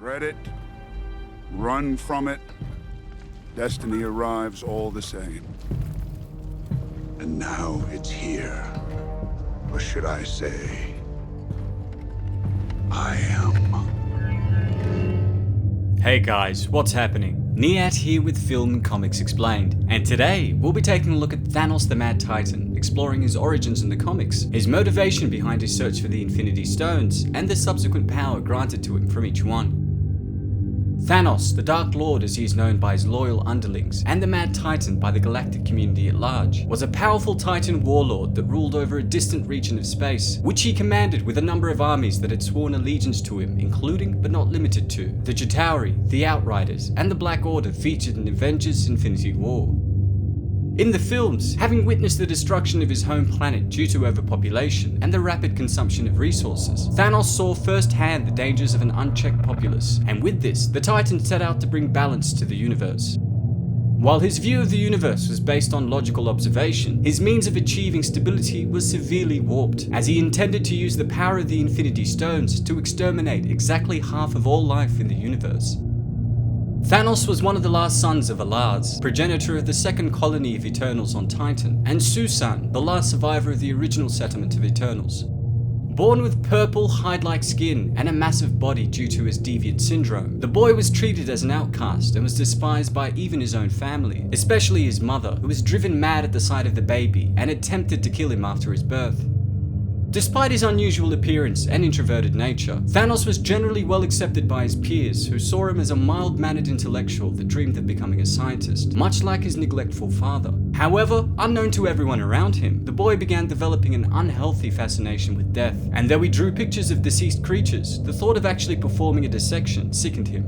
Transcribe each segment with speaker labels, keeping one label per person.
Speaker 1: Dread it, run from it, destiny arrives all the same. And now it's here. Or should I say, I am.
Speaker 2: Hey guys, what's happening? Niyat here with Film and Comics Explained, and today we'll be taking a look at Thanos the Mad Titan, exploring his origins in the comics, his motivation behind his search for the Infinity Stones, and the subsequent power granted to him from each one. Thanos, the Dark Lord as he is known by his loyal underlings, and the Mad Titan by the galactic community at large, was a powerful Titan warlord that ruled over a distant region of space, which he commanded with a number of armies that had sworn allegiance to him, including but not limited to the Chitauri, the Outriders, and the Black Order featured in Avengers Infinity War. In the films, having witnessed the destruction of his home planet due to overpopulation and the rapid consumption of resources, Thanos saw firsthand the dangers of an unchecked populace, and with this, the Titan set out to bring balance to the universe. While his view of the universe was based on logical observation, his means of achieving stability was severely warped, as he intended to use the power of the Infinity Stones to exterminate exactly half of all life in the universe. Thanos was one of the last sons of Alaz, progenitor of the second colony of Eternals on Titan, and Susan, the last survivor of the original settlement of Eternals. Born with purple, hide-like skin and a massive body due to his deviant syndrome, the boy was treated as an outcast and was despised by even his own family, especially his mother, who was driven mad at the sight of the baby and attempted to kill him after his birth. Despite his unusual appearance and introverted nature, Thanos was generally well accepted by his peers, who saw him as a mild-mannered intellectual that dreamed of becoming a scientist, much like his neglectful father. However, unknown to everyone around him, the boy began developing an unhealthy fascination with death, and though he drew pictures of deceased creatures, the thought of actually performing a dissection sickened him.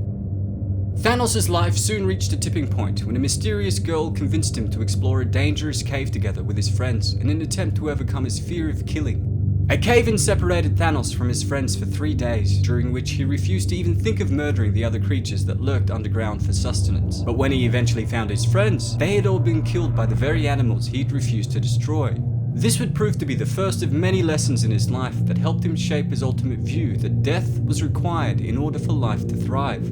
Speaker 2: Thanos' life soon reached a tipping point when a mysterious girl convinced him to explore a dangerous cave together with his friends in an attempt to overcome his fear of killing. A cave-in separated Thanos from his friends for 3 days, during which he refused to even think of murdering the other creatures that lurked underground for sustenance. But when he eventually found his friends, they had all been killed by the very animals he'd refused to destroy. This would prove to be the first of many lessons in his life that helped him shape his ultimate view that death was required in order for life to thrive.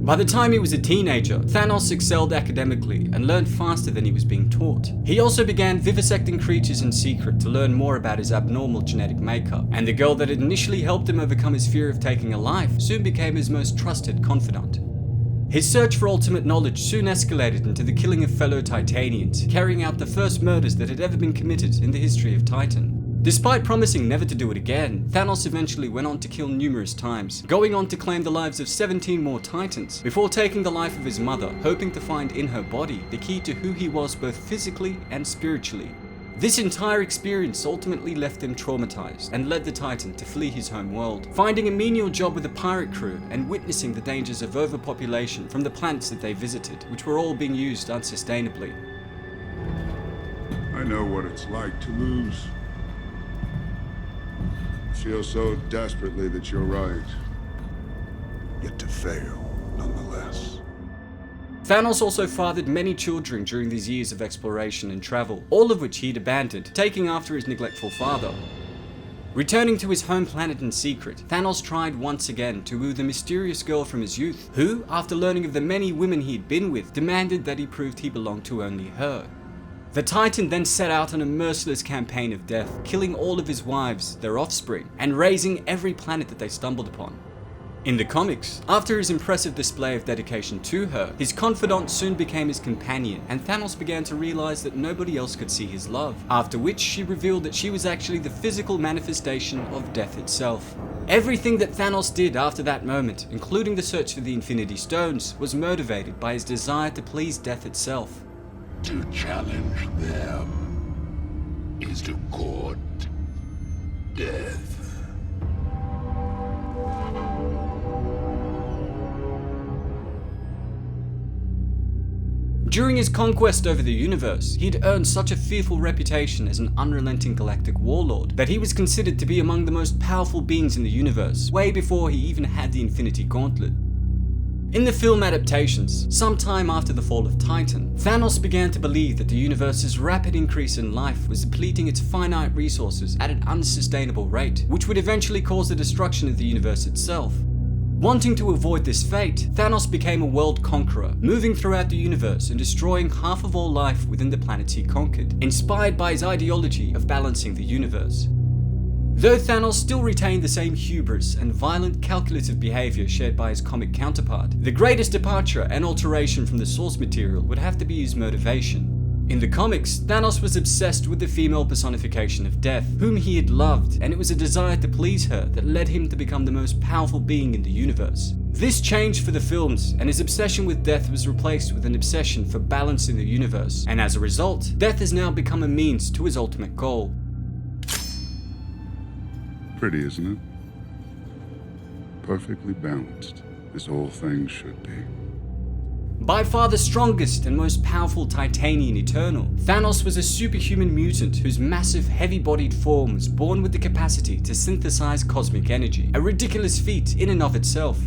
Speaker 2: By the time he was a teenager, Thanos excelled academically and learned faster than he was being taught. He also began vivisecting creatures in secret to learn more about his abnormal genetic makeup, and the girl that had initially helped him overcome his fear of taking a life soon became his most trusted confidant. His search for ultimate knowledge soon escalated into the killing of fellow Titanians, carrying out the first murders that had ever been committed in the history of Titan. Despite promising never to do it again, Thanos eventually went on to kill numerous times, going on to claim the lives of 17 more Titans, before taking the life of his mother, hoping to find in her body the key to who he was both physically and spiritually. This entire experience ultimately left him traumatized and led the Titan to flee his home world, finding a menial job with a pirate crew and witnessing the dangers of overpopulation from the planets that they visited, which were all being used unsustainably.
Speaker 1: I know what it's like to lose. Feel so desperately that you're right. Yet to fail, nonetheless.
Speaker 2: Thanos also fathered many children during these years of exploration and travel, all of which he'd abandoned, taking after his neglectful father. Returning to his home planet in secret, Thanos tried once again to woo the mysterious girl from his youth, who, after learning of the many women he'd been with, demanded that he proved he belonged to only her. The Titan then set out on a merciless campaign of death, killing all of his wives, their offspring, and razing every planet that they stumbled upon. In the comics, after his impressive display of dedication to her, his confidant soon became his companion, and Thanos began to realize that nobody else could see his love, after which she revealed that she was actually the physical manifestation of death itself. Everything that Thanos did after that moment, including the search for the Infinity Stones, was motivated by his desire to please death itself.
Speaker 3: To challenge them is to court death.
Speaker 2: During his conquest over the universe, he'd earned such a fearful reputation as an unrelenting galactic warlord that he was considered to be among the most powerful beings in the universe, way before he even had the Infinity Gauntlet. In the film adaptations, sometime after the fall of Titan, Thanos began to believe that the universe's rapid increase in life was depleting its finite resources at an unsustainable rate, which would eventually cause the destruction of the universe itself. Wanting to avoid this fate, Thanos became a world conqueror, moving throughout the universe and destroying half of all life within the planets he conquered, inspired by his ideology of balancing the universe. Though Thanos still retained the same hubris and violent, calculative behavior shared by his comic counterpart, the greatest departure and alteration from the source material would have to be his motivation. In the comics, Thanos was obsessed with the female personification of Death, whom he had loved, and it was a desire to please her that led him to become the most powerful being in the universe. This changed for the films, and his obsession with Death was replaced with an obsession for balance in the universe, and as a result, Death has now become a means to his ultimate goal.
Speaker 1: Pretty, isn't it? Perfectly balanced, as all things should be.
Speaker 2: By far the strongest and most powerful Titanian Eternal, Thanos was a superhuman mutant whose massive, heavy-bodied form was born with the capacity to synthesize cosmic energy, a ridiculous feat in and of itself.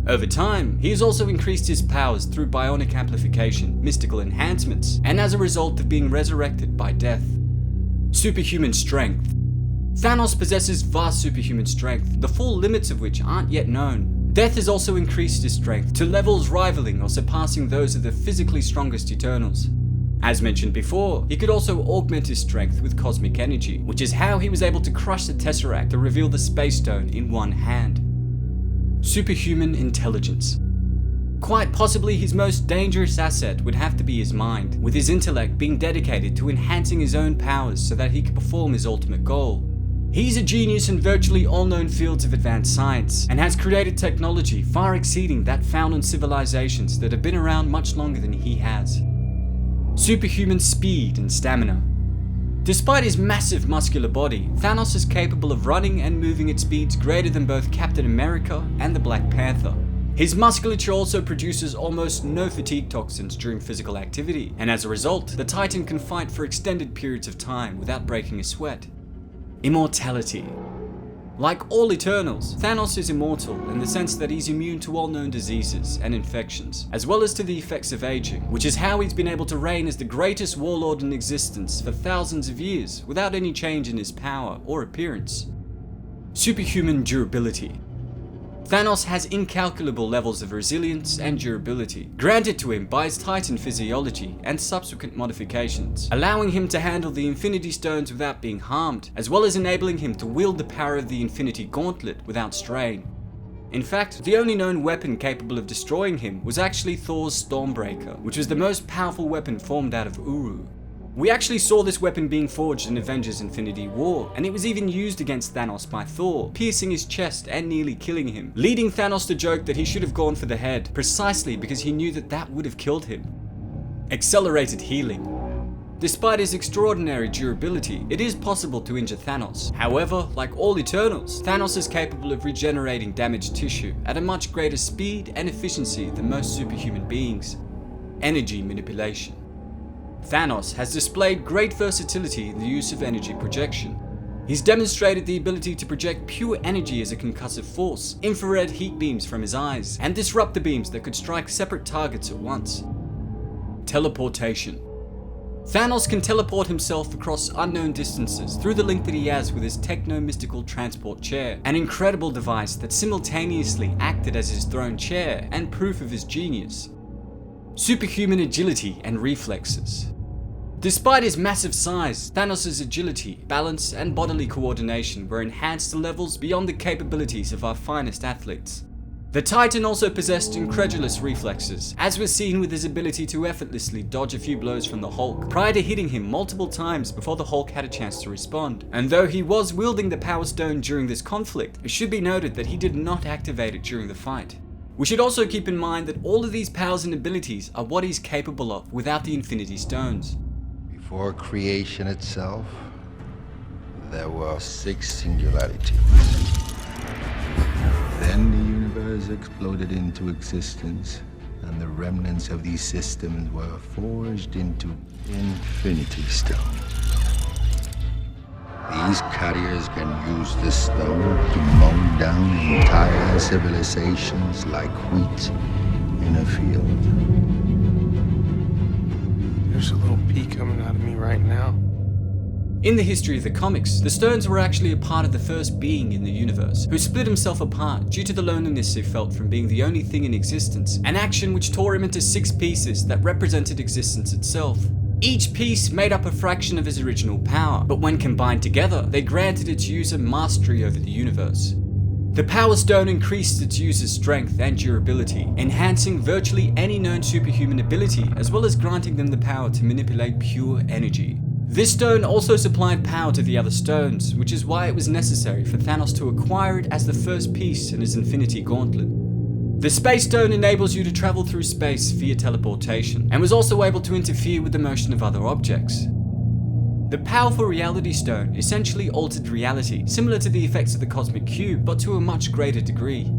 Speaker 2: Over time, he has also increased his powers through bionic amplification, mystical enhancements, and as a result of being resurrected by Death. Superhuman strength. Thanos possesses vast superhuman strength, the full limits of which aren't yet known. Death has also increased his strength to levels rivaling or surpassing those of the physically strongest Eternals. As mentioned before, he could also augment his strength with cosmic energy, which is how he was able to crush the Tesseract to reveal the Space Stone in one hand. Superhuman intelligence. Quite possibly his most dangerous asset would have to be his mind, with his intellect being dedicated to enhancing his own powers so that he could perform his ultimate goal. He's a genius in virtually all known fields of advanced science, and has created technology far exceeding that found on civilizations that have been around much longer than he has. Superhuman speed and stamina. Despite his massive muscular body, Thanos is capable of running and moving at speeds greater than both Captain America and the Black Panther. His musculature also produces almost no fatigue toxins during physical activity, and as a result, the Titan can fight for extended periods of time without breaking a sweat. Immortality. Like all Eternals, Thanos is immortal in the sense that he's immune to all known diseases and infections, as well as to the effects of aging, which is how he's been able to reign as the greatest warlord in existence for thousands of years without any change in his power or appearance. Superhuman durability. Thanos has incalculable levels of resilience and durability, granted to him by his Titan physiology and subsequent modifications, allowing him to handle the Infinity Stones without being harmed, as well as enabling him to wield the power of the Infinity Gauntlet without strain. In fact, the only known weapon capable of destroying him was actually Thor's Stormbreaker, which was the most powerful weapon formed out of Uru. We actually saw this weapon being forged in Avengers Infinity War, and it was even used against Thanos by Thor, piercing his chest and nearly killing him, leading Thanos to joke that he should have gone for the head, precisely because he knew that that would have killed him. Accelerated healing. Despite his extraordinary durability, it is possible to injure Thanos. However, like all Eternals, Thanos is capable of regenerating damaged tissue at a much greater speed and efficiency than most superhuman beings. Energy manipulation. Thanos has displayed great versatility in the use of energy projection. He's demonstrated the ability to project pure energy as a concussive force, infrared heat beams from his eyes, and disruptor beams that could strike separate targets at once. Teleportation. Thanos can teleport himself across unknown distances through the link that he has with his techno-mystical transport chair, an incredible device that simultaneously acted as his throne chair and proof of his genius. Superhuman agility and reflexes. Despite his massive size, Thanos' agility, balance, and bodily coordination were enhanced to levels beyond the capabilities of our finest athletes. The Titan also possessed incredulous reflexes, as was seen with his ability to effortlessly dodge a few blows from the Hulk, prior to hitting him multiple times before the Hulk had a chance to respond. And though he was wielding the Power Stone during this conflict, it should be noted that he did not activate it during the fight. We should also keep in mind that all of these powers and abilities are what he's capable of without the Infinity Stones.
Speaker 4: Before creation itself, there were 6 singularities. Then the universe exploded into existence, and the remnants of these systems were forged into Infinity Stones. These carriers can use the stone to mow down entire civilizations like wheat in a field.
Speaker 5: There's a little pea coming out of me right now.
Speaker 2: In the history of the comics, the stones were actually a part of the first being in the universe, who split himself apart due to the loneliness he felt from being the only thing in existence, an action which tore him into 6 pieces that represented existence itself. Each piece made up a fraction of his original power, but when combined together, they granted its user mastery over the universe. The Power Stone increased its user's strength and durability, enhancing virtually any known superhuman ability, as well as granting them the power to manipulate pure energy. This stone also supplied power to the other stones, which is why it was necessary for Thanos to acquire it as the first piece in his Infinity Gauntlet. The Space Stone enables you to travel through space via teleportation, and was also able to interfere with the motion of other objects. The powerful Reality Stone essentially altered reality, similar to the effects of the Cosmic Cube, but to a much greater degree.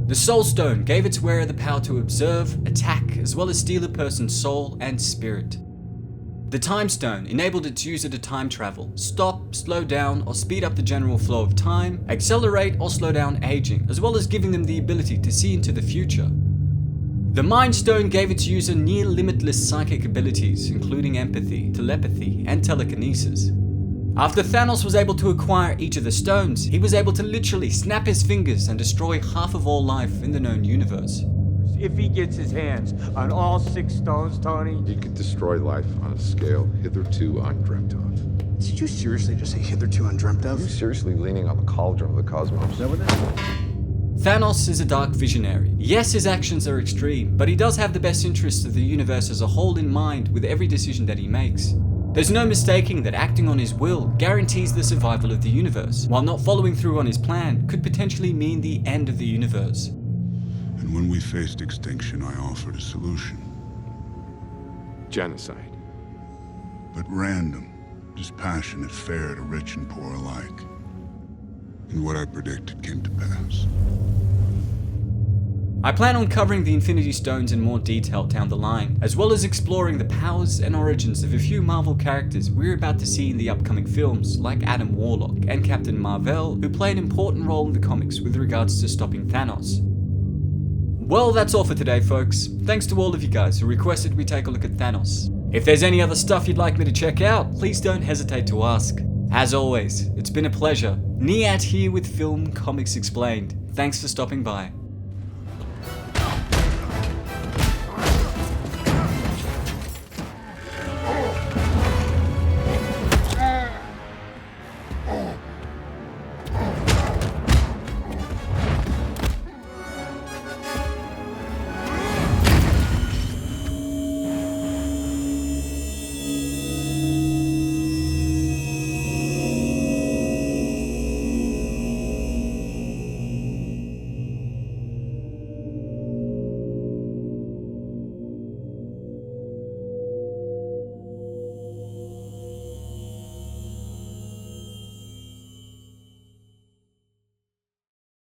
Speaker 2: The Soul Stone gave its wearer the power to observe, attack, as well as steal a person's soul and spirit. The Time Stone enabled its user to time travel, stop, slow down, or speed up the general flow of time, accelerate or slow down aging, as well as giving them the ability to see into the future. The Mind Stone gave its user near limitless psychic abilities, including empathy, telepathy, and telekinesis. After Thanos was able to acquire each of the stones, he was able to literally snap his fingers and destroy half of all life in the known universe.
Speaker 5: If he gets his hands on all 6 stones, Tony.
Speaker 6: He could destroy life on a scale hitherto undreamt of.
Speaker 7: Did you seriously just say hitherto undreamt
Speaker 6: Are
Speaker 7: of?
Speaker 6: you seriously leaning on the cauldron of the cosmos? Is that what it is?
Speaker 2: Thanos is a dark visionary. Yes, his actions are extreme, but he does have the best interests of the universe as a whole in mind with every decision that he makes. There's no mistaking that acting on his will guarantees the survival of the universe, while not following through on his plan could potentially mean the end of the universe.
Speaker 1: And when we faced extinction, I offered a solution.
Speaker 6: Genocide.
Speaker 1: But random, dispassionate, fair to rich and poor alike. And what I predicted came to pass.
Speaker 2: I plan on covering the Infinity Stones in more detail down the line, as well as exploring the powers and origins of a few Marvel characters we're about to see in the upcoming films, like Adam Warlock and Captain Marvel, who play an important role in the comics with regards to stopping Thanos. Well, that's all for today, folks. Thanks to all of you guys who requested we take a look at Thanos. If there's any other stuff you'd like me to check out, please don't hesitate to ask. As always, it's been a pleasure. Niyat here with Film Comics Explained. Thanks for stopping by.